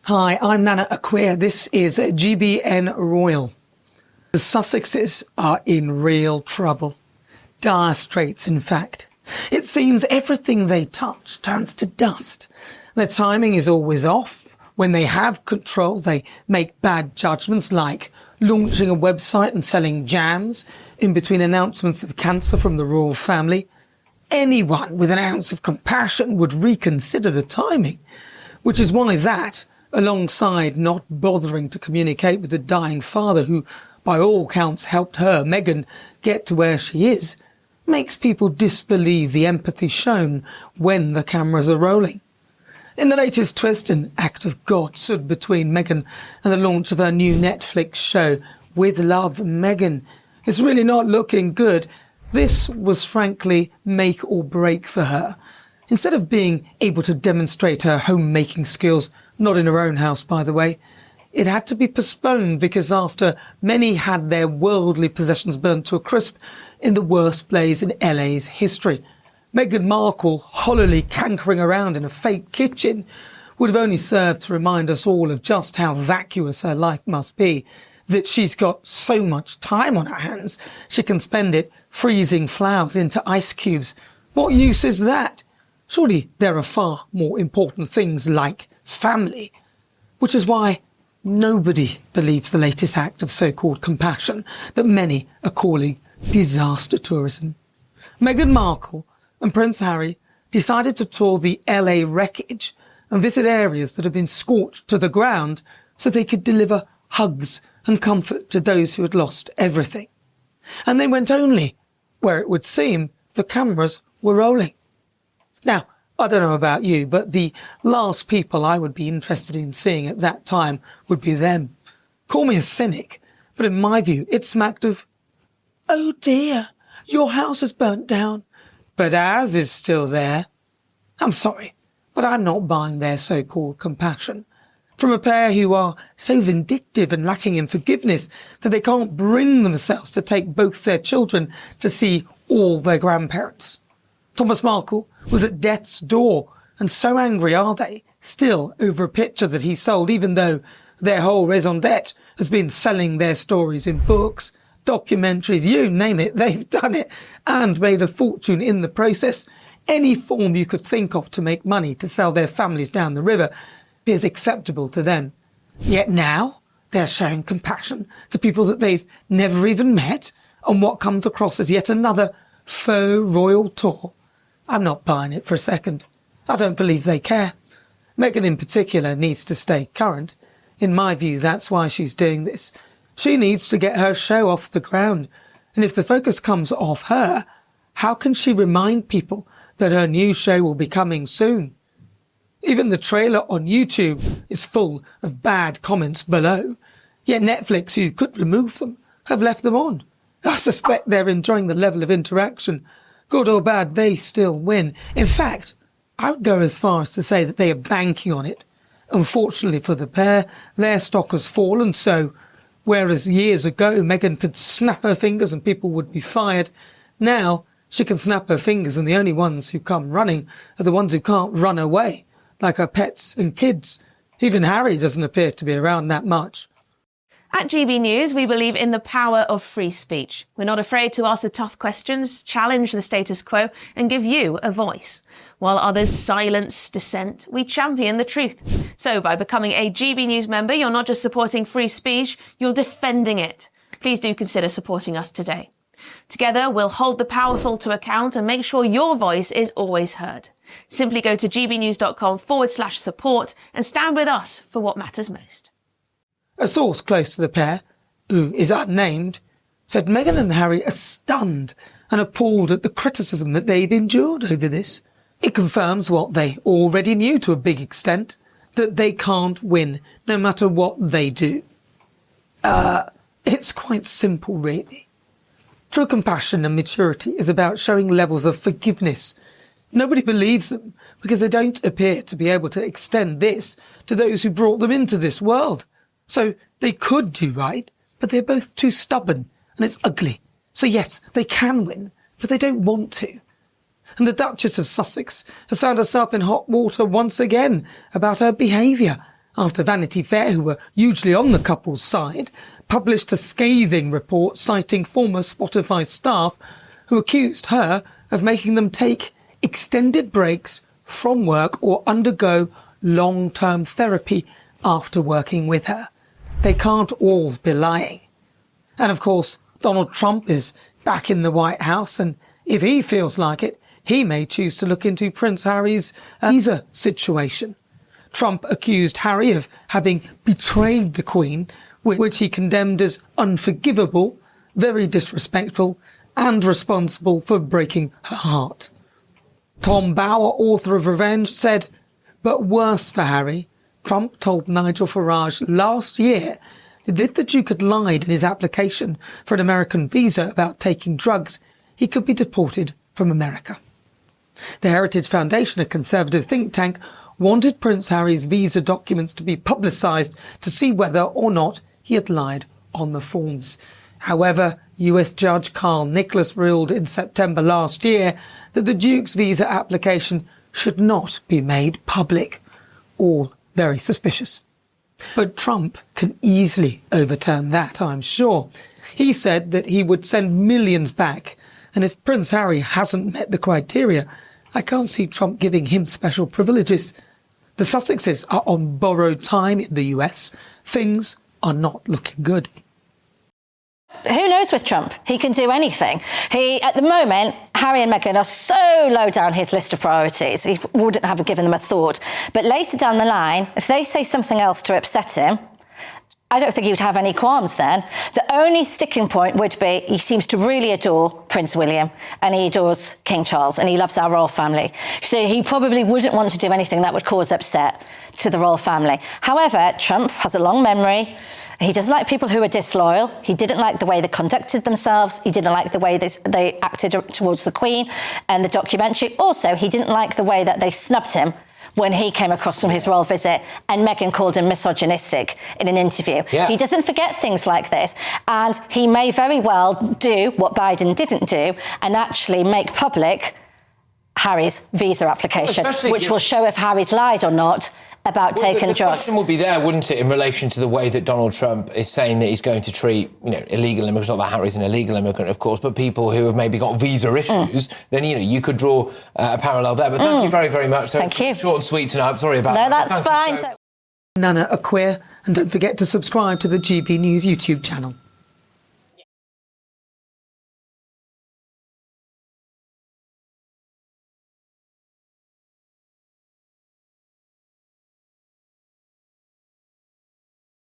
Hi, I'm Nana Akua. This is GBN Royal. The Sussexes are in real trouble. Dire straits, in fact. It seems everything they touch turns to dust. Their timing is always off. When they have control, they make bad judgments like launching a website and selling jams in between announcements of cancer from the royal family. Anyone with an ounce of compassion would reconsider the timing, which is why that, alongside not bothering to communicate with the dying father who, by all counts, helped her, Meghan, get to where she is, makes people disbelieve the empathy shown when the cameras are rolling. In the latest twist, an act of God stood between Meghan and the launch of her new Netflix show, With Love, Meghan. It's really not looking good. This was frankly make or break for her. Instead of being able to demonstrate her homemaking skills, not in her own house, by the way, it had to be postponed because after many had their worldly possessions burnt to a crisp in the worst blaze in LA's history, Meghan Markle hollowly cankering around in a fake kitchen would have only served to remind us all of just how vacuous her life must be, that she's got so much time on her hands she can spend it freezing flowers into ice cubes. What use is that? Surely there are far more important things like family, which is why nobody believes the latest act of so-called compassion that many are calling disaster tourism. Meghan Markle and Prince Harry decided to tour the LA wreckage and visit areas that had been scorched to the ground so they could deliver hugs and comfort to those who had lost everything. And they went only where it would seem the cameras were rolling. Now, I don't know about you, but the last people I would be interested in seeing at that time would be them. Call me a cynic, but in my view, it smacked of, oh dear, your house is burnt down, but ours is still there. I'm sorry, but I'm not buying their so-called compassion. From a pair who are so vindictive and lacking in forgiveness that they can't bring themselves to take both their children to see all their grandparents. Thomas Markle was at death's door, and so angry are they still over a picture that he sold, even though their whole raison d'etre has been selling their stories in books, documentaries, you name it, they've done it, and made a fortune in the process. Any form you could think of to make money to sell their families down the river is acceptable to them. Yet now they're showing compassion to people that they've never even met on what comes across as yet another faux royal tour. I'm not buying it for a second. I don't believe they care. Meghan in particular needs to stay current. In my view, that's why she's doing this. She needs to get her show off the ground. And if the focus comes off her, how can she remind people that her new show will be coming soon? Even the trailer on YouTube is full of bad comments below. Yet Netflix, who could remove them, have left them on. I suspect they're enjoying the level of interaction. Good or bad, they still win. In fact, I would go as far as to say that they are banking on it. Unfortunately for the pair, their stock has fallen, so whereas years ago Meghan could snap her fingers and people would be fired, now she can snap her fingers and the only ones who come running are the ones who can't run away, like her pets and kids. Even Harry doesn't appear to be around that much. At GB News, we believe in the power of free speech. We're not afraid to ask the tough questions, challenge the status quo, and give you a voice. While others silence dissent, we champion the truth. So by becoming a GB News member, you're not just supporting free speech, you're defending it. Please do consider supporting us today. Together, we'll hold the powerful to account and make sure your voice is always heard. Simply go to gbnews.com/support and stand with us for what matters most. A source close to the pair, who is unnamed, said Meghan and Harry are stunned and appalled at the criticism that they've endured over this. It confirms what they already knew to a big extent, that they can't win no matter what they do. It's quite simple, really. True compassion and maturity is about showing levels of forgiveness. Nobody believes them because they don't appear to be able to extend this to those who brought them into this world. So they could do right, but they're both too stubborn and it's ugly. So yes, they can win, but they don't want to. And the Duchess of Sussex has found herself in hot water once again about her behaviour after Vanity Fair, who were usually on the couple's side, published a scathing report citing former Spotify staff who accused her of making them take extended breaks from work or undergo long-term therapy after working with her. They can't all be lying. And of course, Donald Trump is back in the White House, and if he feels like it, he may choose to look into Prince Harry's visa situation. Trump accused Harry of having betrayed the Queen, which he condemned as unforgivable, very disrespectful, and responsible for breaking her heart. Tom Bower, author of Revenge, said, "But worse for Harry, Trump told Nigel Farage last year that if the Duke had lied in his application for an American visa about taking drugs, he could be deported from America." The Heritage Foundation, a conservative think tank, wanted Prince Harry's visa documents to be publicised to see whether or not he had lied on the forms. However, US Judge Carl Nicholas ruled in September last year that the Duke's visa application should not be made public. All very suspicious. But Trump can easily overturn that, I'm sure. He said that he would send millions back, and if Prince Harry hasn't met the criteria, I can't see Trump giving him special privileges. The Sussexes are on borrowed time in the US. Things are not looking good. Who knows with Trump? He can do anything. At the moment, Harry and Meghan are so low down his list of priorities, he wouldn't have given them a thought. But later down the line, if they say something else to upset him, I don't think he would have any qualms then. The only sticking point would be he seems to really adore Prince William and he adores King Charles and he loves our royal family. So he probably wouldn't want to do anything that would cause upset to the royal family. However, Trump has a long memory. He doesn't like people who are disloyal. He didn't like the way they conducted themselves. He didn't like the way they acted towards the Queen and the documentary. Also, he didn't like the way that they snubbed him when he came across from his royal visit and Meghan called him misogynistic in an interview. Yeah. He doesn't forget things like this, and he may very well do what Biden didn't do and actually make public Harry's visa application, which will show if Harry's lied or not about taking drugs. The question would be there, wouldn't it, in relation to the way that Donald Trump is saying that he's going to treat, illegal immigrants, not that Harry's an illegal immigrant, of course, but people who have maybe got visa issues, then, you could draw a parallel there. But thank you very, very much. Thank you. Short and sweet tonight. I'm sorry about that. No, that's fine. Nana Akua, and don't forget to subscribe to the GB News YouTube channel.